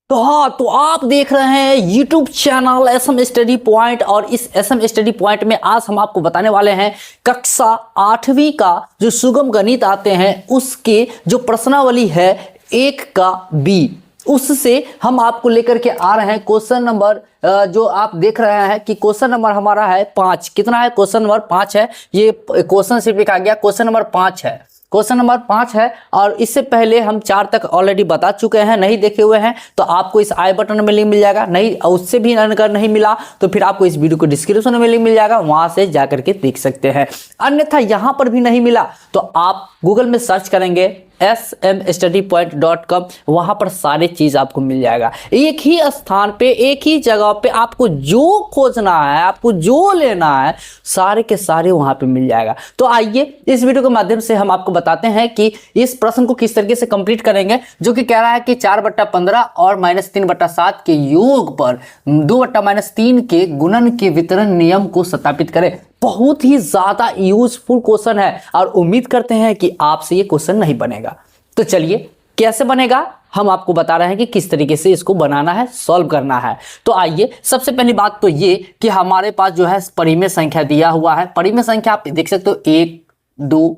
तो हाँ, तो आप देख रहे हैं YouTube channel SM study point. और इस एसएम स्टडी पॉइंट में आज हम आपको बताने वाले हैं कक्षा 8वीं का जो सुगम गणित आते हैं उसके जो प्रश्नावली है 1 का बी, उससे हम आपको लेकर के आ रहे हैं क्वेश्चन नंबर जो आप देख रहे हैं कि क्वेश्चन नंबर हमारा है 5। कितना है? क्वेश्चन नंबर 5 है। ये क्वेश्चन सिर्फ लिखा गया क्वेश्चन नंबर 5 है, क्वेश्चन नंबर 5 है। और इससे पहले हम 4 तक ऑलरेडी बता चुके हैं, नहीं देखे हुए हैं तो आपको इस आई बटन में लिंक मिल जाएगा। नहीं, उससे भी अगर नहीं मिला तो फिर आपको इस वीडियो को डिस्क्रिप्शन में लिंक मिल जाएगा, वहां से जाकर के देख सकते हैं। अन्यथा यहां पर भी नहीं मिला तो आप गूगल में सर्च करेंगे smstudypoint.com, वहां पर सारे चीज आपको मिल जाएगा। एक ही स्थान पे, एक ही जगह पे आपको जो खोजना है, आपको जो लेना है, सारे के सारे वहां पे मिल जाएगा। तो आइए इस वीडियो के माध्यम से हम आपको बताते हैं कि इस प्रश्न को किस तरीके से कंप्लीट करेंगे, जो कि कह रहा है कि 4/15 और -3/7 के योग पर 2/-3 के गुणन के वितरण नियम को सत्यापित करें। बहुत ही ज्यादा यूजफुल क्वेश्चन है और उम्मीद करते हैं कि आपसे ये क्वेश्चन नहीं बनेगा। तो चलिए कैसे बनेगा हम आपको बता रहे हैं कि किस तरीके से इसको बनाना है, सॉल्व करना है। तो आइए, सबसे पहली बात तो ये कि हमारे पास जो है परिमेय संख्या दिया हुआ है। परिमेय संख्या आप देख सकते हो 1 2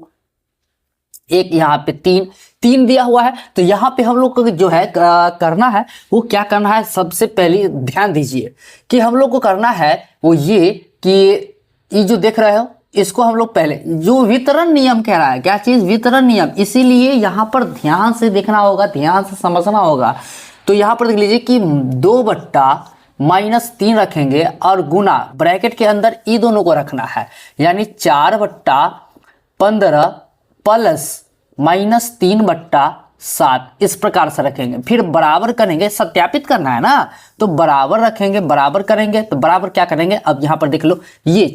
1, यहाँ पे 3 दिया हुआ है। तो यहाँ पे हम लोग को जो है करना है वो क्या करना है, सबसे पहले ध्यान दीजिए कि हम लोग को करना है वो ये कि ये जो देख रहे हो इसको हम लोग पहले जो वितरण नियम कह रहा है, क्या चीज? वितरण नियम। इसीलिए यहां पर ध्यान से देखना होगा, ध्यान से समझना होगा। तो यहां पर देख लीजिए कि 2/-3 रखेंगे और गुना ब्रैकेट के अंदर ई दोनों को रखना है, यानी 4/15 प्लस -3/7 इस प्रकार से रखेंगे। फिर बराबर करेंगे, सत्यापित करना है ना, तो बराबर रखेंगे, बराबर करेंगे तो बराबर क्या करेंगे, अब यहां पर देख लो ये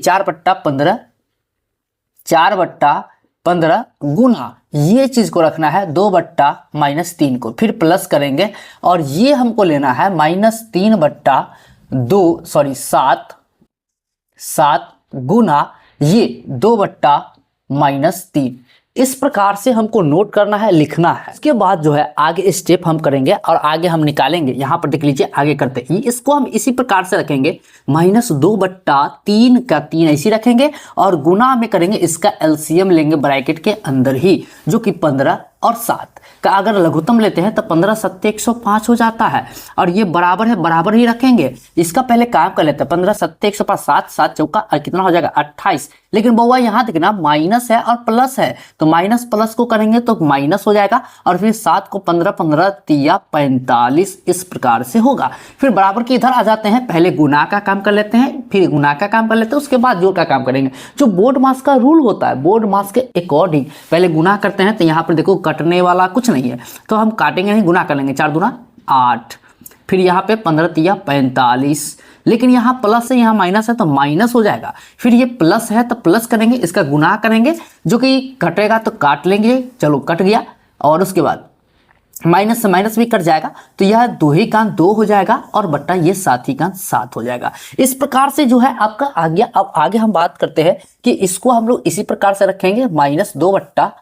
4/15 गुना ये चीज को रखना है 2/-3 को, फिर प्लस करेंगे और ये हमको लेना है -3/7 गुना ये 2/-3। इस प्रकार से हमको नोट करना है, लिखना है। इसके बाद जो है आगे स्टेप हम करेंगे और आगे हम निकालेंगे। यहां पर देख लीजिए आगे करते हैं, इसको हम इसी प्रकार से रखेंगे, -2/3 का 3 ऐसी रखेंगे और गुना में करेंगे, इसका एलसीएम लेंगे ब्रैकेट के अंदर ही, जो कि 15 और 7 का अगर लघुत्तम लेते हैं तो 15 7 105 हो जाता है। और ये बराबर है, बराबर ही रखेंगे। इसका पहले काम कर लेते हैं, 15 7 105, 7 7 चौका और कितना हो जाएगा 28। लेकिन बउआ यहाँ देखना माइनस है और प्लस है, तो माइनस प्लस को करेंगे तो माइनस हो जाएगा और फिर 7 को 15 15 3 45 इस प्रकार से होगा। फिर बराबर के इधर आ जाते हैं, पहले गुना का काम कर लेते हैं, फिर गुना का काम कर लेते हैं, उसके बाद जोड़ का काम करेंगे। जो बोर्ड मास का रूल होता है, बोर्ड मास के अकॉर्डिंग पहले गुना करते हैं। तो यहाँ पर देखो कटने वाला कुछ नहीं है तो हम काटेंगे नहीं, गुना कर लेंगे, 4 दूना 8, फिर यहाँ पे 15 3 45, लेकिन यहाँ प्लस है यहाँ माइनस है तो माइनस हो जाएगा। फिर ये प्लस है तो प्लस करेंगे, इसका गुना करेंगे, जो कि कटेगा तो काट लेंगे, चलो कट गया। और उसके बाद माइनस से माइनस भी कट जाएगा तो यह 2 ही का 2 हो जाएगा और बट्टा ये 7 ही का 7 हो जाएगा। इस प्रकार से जो है आपका आ गया। अब आगे हम बात करते हैं कि इसको हम लोग इसी प्रकार से रखेंगे, -2/3।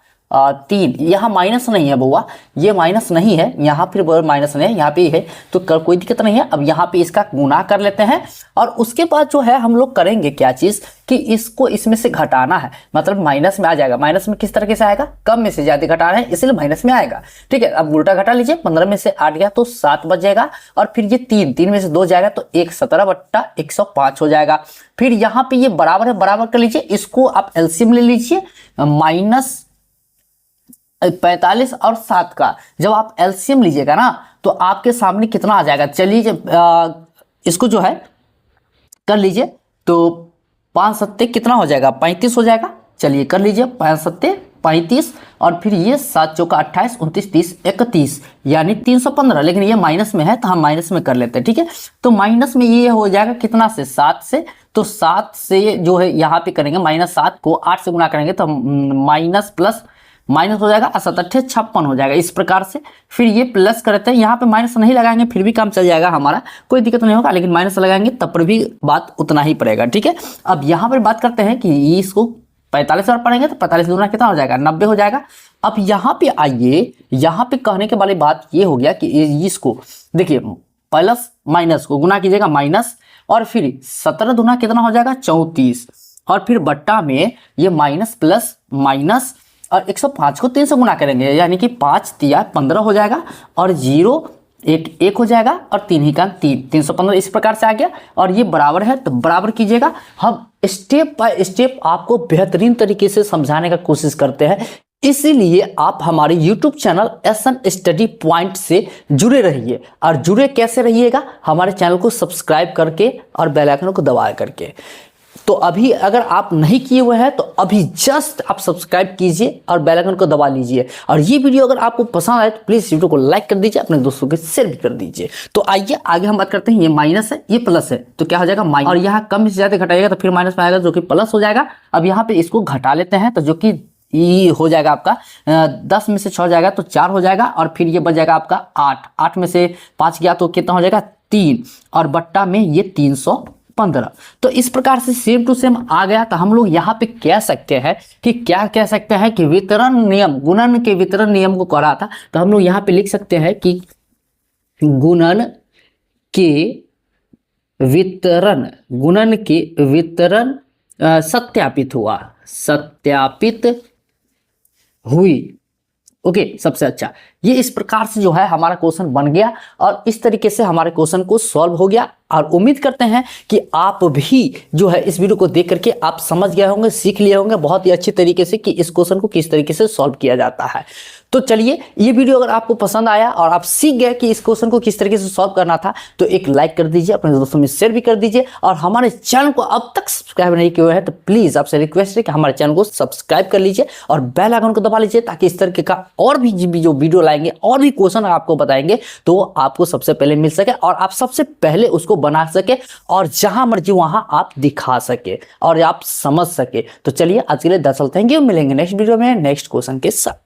यहाँ माइनस नहीं है बउआ, ये माइनस नहीं है, यहाँ फिर माइनस नहीं है, यहाँ पे है तो कोई दिक्कत नहीं है। अब यहाँ पे इसका गुना कर लेते हैं और उसके बाद जो है हम लोग करेंगे क्या चीज कि इसको इसमें से घटाना है, मतलब माइनस में आ जाएगा। माइनस में किस तरीके से आएगा, कम में से ज्यादा घटा रहे हैं इसलिए माइनस में आएगा। ठीक है, अब उल्टा घटा लीजिए, 15 में से 8 गया तो 7 बचेगा और फिर ये 3 में से 2 जाएगा तो 17/105 हो जाएगा। फिर यहाँ पे ये बराबर है, बराबर कर लीजिए, इसको आप एलसीएम ले लीजिए, -45 और 7 का जब आप एलसीएम लीजिएगा ना तो आपके सामने कितना आ जाएगा। चलिए इसको जो है कर लीजिए, तो 5 7 कितना हो जाएगा, 35 हो जाएगा। चलिए कर लीजिए, 5 7 35 और फिर ये 7 चौका 28 29 30 31 यानी 315। लेकिन ये माइनस में है तो हम माइनस में कर लेते हैं। ठीक है, तो माइनस में ये हो जाएगा कितना से, 7 से, तो 7 से जो है यहाँ पे करेंगे -7 को 8 से गुना करेंगे तो माइनस प्लस माइनस हो जाएगा, 7 8 56 हो जाएगा। इस प्रकार से फिर ये प्लस करते हैं, यहाँ पे माइनस नहीं लगाएंगे फिर भी काम चल जाएगा हमारा, कोई दिक्कत नहीं होगा, लेकिन माइनस लगाएंगे तब पर भी बात उतना ही पड़ेगा। ठीक है, अब यहाँ पर बात करते हैं कि इसको 45 बार पढ़ेंगे तो 45 दूना कितना हो जाएगा, 90 हो जाएगा। अब यहाँ पे आइए, यहाँ पे कहने के वाली बात ये हो गया कि इसको देखिए प्लस माइनस को गुना कीजिएगा माइनस, और फिर 17 दूना कितना हो जाएगा 34, और फिर बट्टा में ये माइनस प्लस माइनस, और 105 को 3 से गुना करेंगे यानी कि 5 तिया 15 हो जाएगा, और 0 1 हो जाएगा, और 3 ही का 315 इस प्रकार से आ गया। और ये बराबर है तो बराबर कीजिएगा। हम स्टेप बाय स्टेप आपको बेहतरीन तरीके से समझाने का कोशिश करते हैं, इसीलिए आप हमारे YouTube channel SN study point से जुड़े रहिए। और जुड़े कैसे रहिएगा, हमारे चैनल को सब्सक्राइब करके और बेल आइकन को दबा करके। तो अभी अगर आप नहीं किए हुए हैं तो अभी जस्ट आप सब्सक्राइब कीजिए और बेल आइकन को दबा लीजिए। और ये वीडियो अगर आपको पसंद आए तो प्लीज वीडियो को लाइक कर दीजिए, अपने दोस्तों के शेयर भी कर दीजिए। तो आइए आगे हम बात करते हैं। ये माइनस है, ये प्लस है, तो क्या हो जाएगा माइनस, और यहाँ कम से ज्यादा घटाइएगा तो फिर माइनस में आएगा जो कि प्लस हो जाएगा। अब यहाँ पे इसको घटा लेते हैं तो जो कि ये हो जाएगा आपका 10 में से 6 जाएगा तो 4 हो जाएगा, और फिर ये बच जाएगा आपका 8 में से 5 गया तो कितना हो जाएगा 3, और बट्टा में ये 315। तो इस प्रकार से सेम टू सेम आ गया। तो हम लोग यहाँ पे कह सकते हैं कि क्या कह सकते हैं कि वितरण नियम, गुणन के वितरण नियम को करा था। तो हम लोग यहाँ पे लिख सकते हैं कि गुणन के वितरण सत्यापित हुआ, सत्यापित हुई। ओके, सबसे अच्छा ये इस प्रकार से जो है हमारा क्वेश्चन बन गया, और इस तरीके से हमारे क्वेश्चन को सॉल्व हो गया। और उम्मीद करते हैं कि आप भी जो है इस वीडियो को देख करके आप समझ गए होंगे, सीख लिए होंगे बहुत ही अच्छी तरीके से कि इस क्वेश्चन को किस तरीके से सॉल्व किया जाता है। तो चलिए, ये वीडियो अगर आपको पसंद आया और आप सीख गए कि इस क्वेश्चन को किस तरीके से सॉल्व करना था, तो एक लाइक कर दीजिए, अपने दोस्तों में शेयर भी कर दीजिए। और हमारे चैनल को अब तक सब्सक्राइब नहीं किया है तो प्लीज आपसे रिक्वेस्ट है कि हमारे चैनल को सब्सक्राइब कर लीजिए और बेल आइकन को दबा लीजिए, ताकि इस तरीके का और भी जो वीडियो लाएंगे और भी क्वेश्चन आपको बताएंगे तो आपको सबसे पहले मिल सके, और आप सबसे पहले उसको बना सके, और जहां मर्जी वहां आप दिखा सके और आप समझ सके। तो चलिए आज के लिए 10 थैंक यू। मिलेंगे नेक्स्ट वीडियो में नेक्स्ट क्वेश्चन के साथ।